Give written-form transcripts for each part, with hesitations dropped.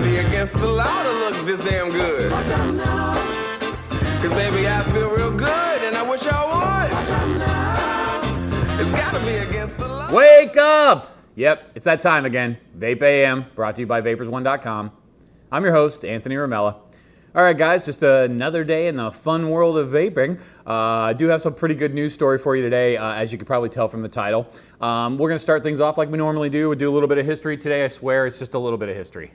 be against the law to look this damn good. Cause baby, I feel real good and I wish I would. It's gotta be against the law. Wake up! Yep, it's that time again. Vape AM, brought to you by vapers1.com. I'm your host, Anthony Ramella. All right, guys, just another day in the fun world of vaping. I do have some pretty good news story for you today, as you could probably tell from the title. We're going to start things off like we normally do. We'll do a little bit of history today. I swear it's just a little bit of history.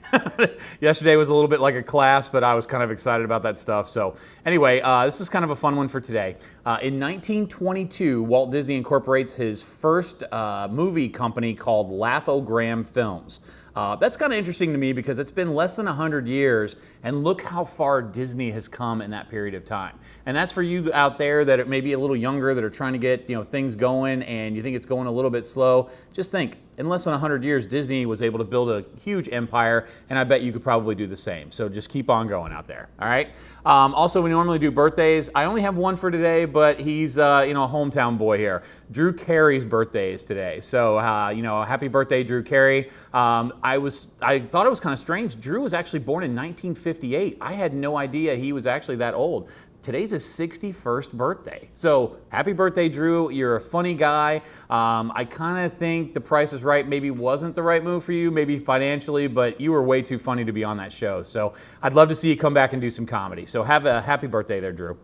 Yesterday was a little bit like a class, but I was kind of excited about that stuff. So anyway, this is kind of a fun one for today. In 1922, Walt Disney incorporates his first movie company called Laugh-O-Gram Films. That's kind of interesting to me because it's been less than 100 years, and look how far Disney has come in that period of time. And that's for you out there that are maybe a little younger, that are trying to get things going, and you think it's going a little bit slow. Just think, in less than 100 years, Disney was able to build a huge empire, and I bet you could probably do the same. So just keep on going out there, all right? Also, we normally do birthdays. I only have one for today, but he's a hometown boy here. Drew Carey's birthday is today. So, happy birthday, Drew Carey. I thought it was kind of strange. Drew was actually born in 1958. I had no idea he was actually that old. Today's his 61st birthday. So happy birthday, Drew. You're a funny guy. I kind of think The Price is Right maybe wasn't the right move for you, maybe financially, but you were way too funny to be on that show. So I'd love to see you come back and do some comedy. So have a happy birthday there, Drew.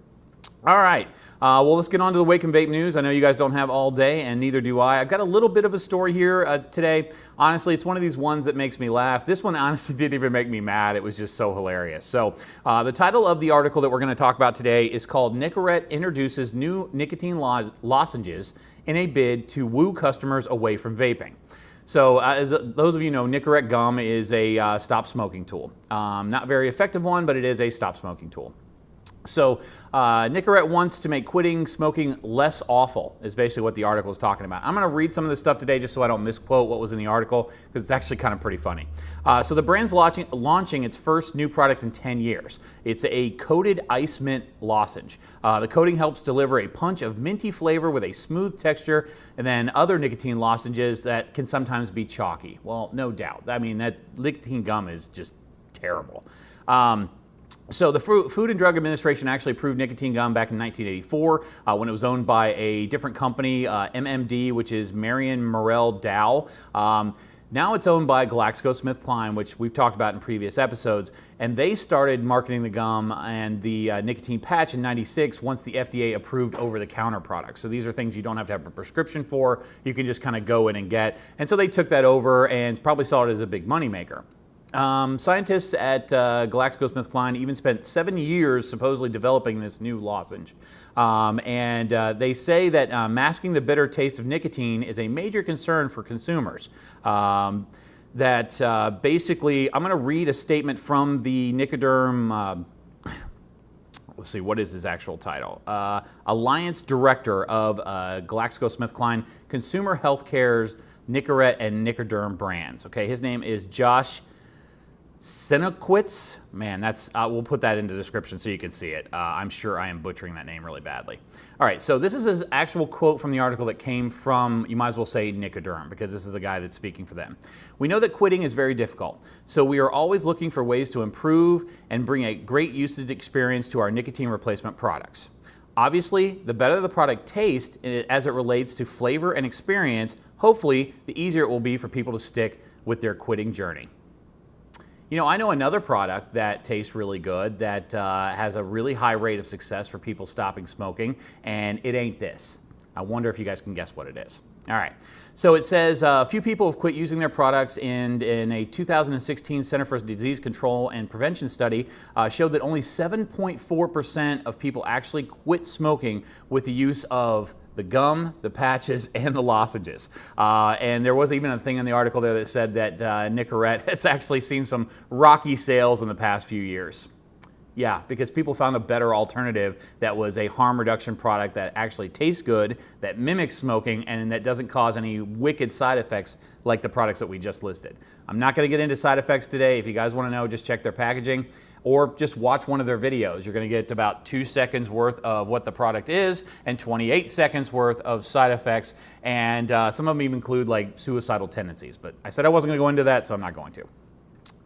All right, well, let's get on to the Wake and Vape news. I know you guys don't have all day, and neither do I. I've got a little bit of a story here today. Honestly, it's one of these ones that makes me laugh. This one honestly didn't even make me mad. It was just so hilarious. So the title of the article that we're going to talk about today is called Nicorette Introduces New Nicotine Lozenges in a Bid to Woo Customers Away from Vaping. So as those of you know, Nicorette gum is a stop smoking tool. Not a very effective one, but it is a stop smoking tool. So Nicorette wants to make quitting smoking less awful, is basically what the article is talking about. I'm going to read some of this stuff today just so I don't misquote what was in the article, because it's actually kind of pretty funny. So the brand's launching its first new product in 10 years. It's a coated ice mint lozenge. The coating helps deliver a punch of minty flavor with a smooth texture, and then other nicotine lozenges that can sometimes be chalky. Well, no doubt. I mean, that nicotine gum is just terrible. So the Food and Drug Administration actually approved nicotine gum back in 1984 when it was owned by a different company, MMD, which is Marion Morrell Dow. Now it's owned by GlaxoSmithKline, which we've talked about in previous episodes, and they started marketing the gum and the nicotine patch in '96 once the FDA approved over-the-counter products. So these are things you don't have to have a prescription for. You can just kind of go in and get. And so they took that over and probably saw it as a big moneymaker. Scientists at GlaxoSmithKline even spent 7 years supposedly developing this new lozenge. They say that masking the bitter taste of nicotine is a major concern for consumers. Basically, I'm going to read a statement from the Nicoderm, let's see, what is his actual title? Alliance Director of GlaxoSmithKline Consumer Healthcare's Nicorette and Nicoderm brands. Okay, his name is Josh Senequitz. Man, that's we'll put that in the description so you can see it. I'm sure I am butchering that name really badly. All right, so this is his actual quote from the article that came from, you might as well say, Nicoderm, because this is the guy that's speaking for them. We know that quitting is very difficult, so we are always looking for ways to improve and bring a great usage experience to our nicotine replacement products. Obviously, the better the product tastes as it relates to flavor and experience, hopefully, the easier it will be for people to stick with their quitting journey. You know, I know another product that tastes really good that has a really high rate of success for people stopping smoking, and it ain't this. I wonder if you guys can guess what it is. All right, so it says a few people have quit using their products, and in a 2016 Center for Disease Control and Prevention study showed that only 7.4% of people actually quit smoking with the use of the gum, the patches, and the lozenges. And there was even a thing in the article there that said that Nicorette has actually seen some rocky sales in the past few years. Yeah, because people found a better alternative that was a harm reduction product that actually tastes good, that mimics smoking, and that doesn't cause any wicked side effects like the products that we just listed. I'm not going to get into side effects today. If you guys want to know, just check their packaging or just watch one of their videos. You're going to get about 2 seconds worth of what the product is and 28 seconds worth of side effects, and some of them even include like suicidal tendencies. But I said I wasn't going to go into that, so I'm not going to.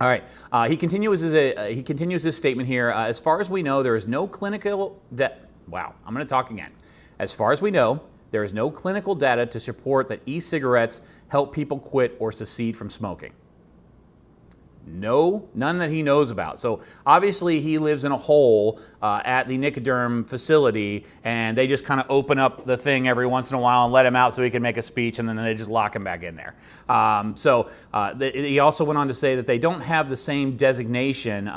All right. He continues his statement here. As far as we know, there is no clinical Wow, I'm going to talk again. As far as we know, there is no clinical data to support that e-cigarettes help people quit or secede from smoking. No, none that he knows about. So obviously he lives in a hole at the Nicoderm facility, and they just kind of open up the thing every once in a while and let him out so he can make a speech, and then they just lock him back in there. He also went on to say that they don't have the same designation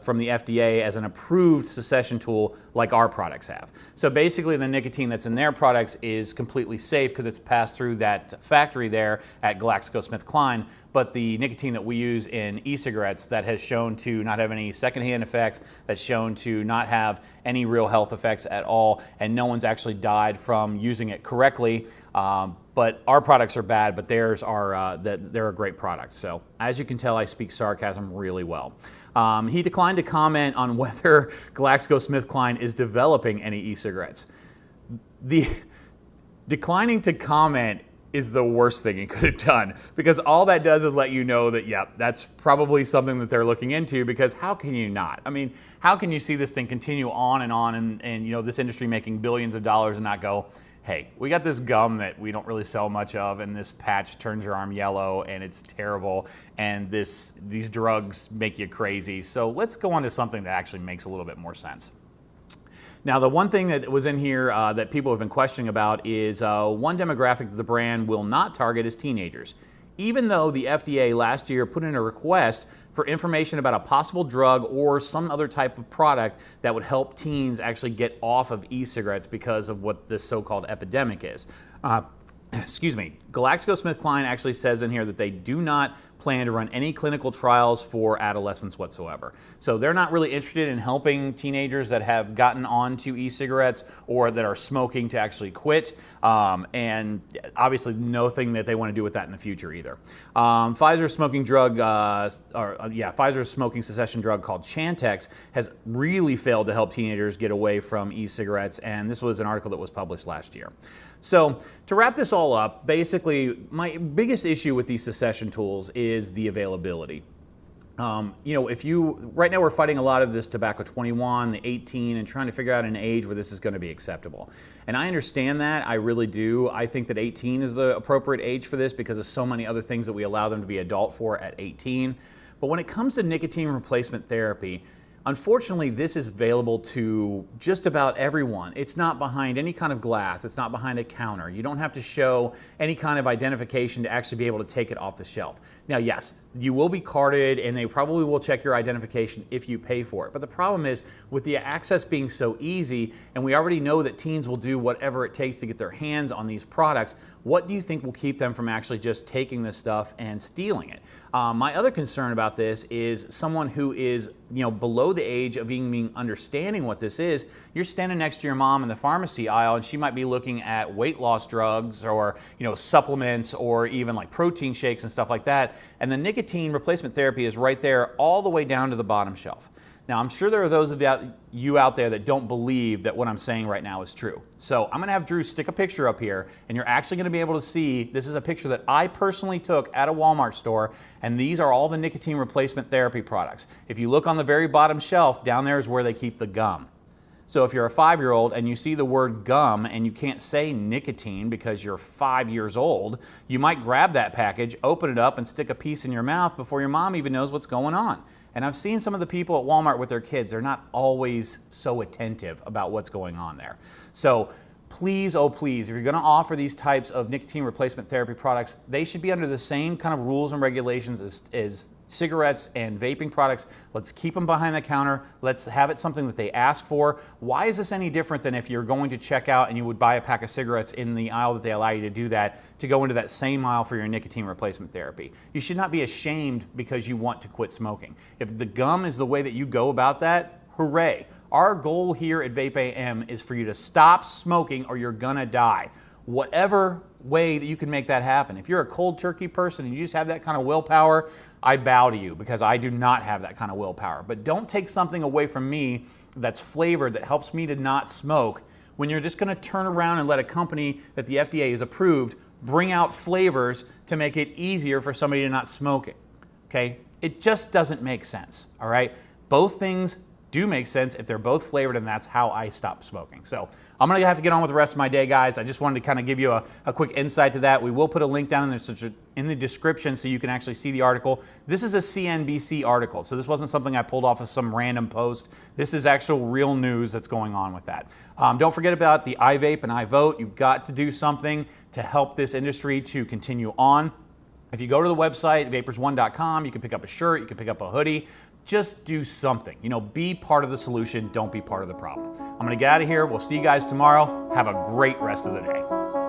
from the FDA as an approved cessation tool like our products have. So basically the nicotine that's in their products is completely safe because it's passed through that factory there at GlaxoSmithKline. But the nicotine that we use in e-cigarettes that has shown to not have any secondhand effects, that's shown to not have any real health effects at all, and no one's actually died from using it correctly. But our products are bad, but theirs are they're a great product. So as you can tell, I speak sarcasm really well. He declined to comment on whether GlaxoSmithKline is developing any e-cigarettes. The declining to comment is the worst thing he could have done, because all that does is let you know that, yep, that's probably something that they're looking into, because how can you not? I mean, how can you see this thing continue on and you know, this industry making billions of dollars and not go, hey, we got this gum that we don't really sell much of, and this patch turns your arm yellow and it's terrible, and these drugs make you crazy, so let's go on to something that actually makes a little bit more sense. Now, the one thing that was in here that people have been questioning about is one demographic that the brand will not target is teenagers. Even though the FDA last year put in a request for information about a possible drug or some other type of product that would help teens actually get off of e-cigarettes because of what this so-called epidemic is. Excuse me, GlaxoSmithKline actually says in here that they do not plan to run any clinical trials for adolescents whatsoever. So they're not really interested in helping teenagers that have gotten onto e-cigarettes or that are smoking to actually quit. And obviously nothing that they want to do with that in the future either. Pfizer's smoking cessation drug called Chantix has really failed to help teenagers get away from e-cigarettes, and this was an article that was published last year. So to wrap this all up, basically my biggest issue with these cessation tools is the availability. You know, right now we're fighting a lot of this tobacco 21, the 18, and trying to figure out an age where this is going to be acceptable. And I understand that, I really do. I think that 18 is the appropriate age for this because of so many other things that we allow them to be adult for at 18. But when it comes to nicotine replacement therapy, unfortunately, this is available to just about everyone. It's not behind any kind of glass. It's not behind a counter. You don't have to show any kind of identification to actually be able to take it off the shelf. Now, yes, you will be carded, and they probably will check your identification if you pay for it. But the problem is, with the access being so easy, and we already know that teens will do whatever it takes to get their hands on these products, what do you think will keep them from actually just taking this stuff and stealing it? My other concern about this is someone who is, you know, below the age of even understanding what this is. You're standing next to your mom in the pharmacy aisle, and she might be looking at weight loss drugs or, you know, supplements or even like protein shakes and stuff like that. And the nicotine replacement therapy is right there all the way down to the bottom shelf. Now, I'm sure there are those of you out there that don't believe that what I'm saying right now is true. So I'm going to have Drew stick a picture up here, and you're actually going to be able to see, this is a picture that I personally took at a Walmart store, and these are all the nicotine replacement therapy products. If you look on the very bottom shelf, down there is where they keep the gum. So if you're a 5-year-old and you see the word gum and you can't say nicotine because you're 5 years old, you might grab that package, open it up, and stick a piece in your mouth before your mom even knows what's going on. And I've seen some of the people at Walmart with their kids. They're not always so attentive about what's going on there. So please, oh please, if you're going to offer these types of nicotine replacement therapy products, they should be under the same kind of rules and regulations as cigarettes and vaping products. Let's keep them behind the counter. Let's have it something that they ask for. Why is this any different than if you're going to check out and you would buy a pack of cigarettes in the aisle that they allow you to do that, to go into that same aisle for your nicotine replacement therapy? You should not be ashamed because you want to quit smoking. If the gum is the way that you go about that, hooray. Our goal here at Vape AM is for you to stop smoking or you're gonna die. Whatever way that you can make that happen. If you're a cold turkey person and you just have that kind of willpower, I bow to you because I do not have that kind of willpower. But don't take something away from me that's flavored, that helps me to not smoke, when you're just gonna turn around and let a company that the FDA has approved bring out flavors to make it easier for somebody to not smoke it. Okay? It just doesn't make sense, all right? Both things do make sense if they're both flavored, and that's how I stopped smoking. So I'm gonna have to get on with the rest of my day, guys. I just wanted to kind of give you a quick insight to that. We will put a link down in the description so you can actually see the article. This is a CNBC article, so this wasn't something I pulled off of some random post. This is actual real news that's going on with that. Don't forget about the iVape and iVote. You've got to do something to help this industry to continue on. If you go to the website, vapers1.com, you can pick up a shirt, you can pick up a hoodie. Just do something. You know, be part of the solution. Don't be part of the problem. I'm going to get out of here. We'll see you guys tomorrow. Have a great rest of the day.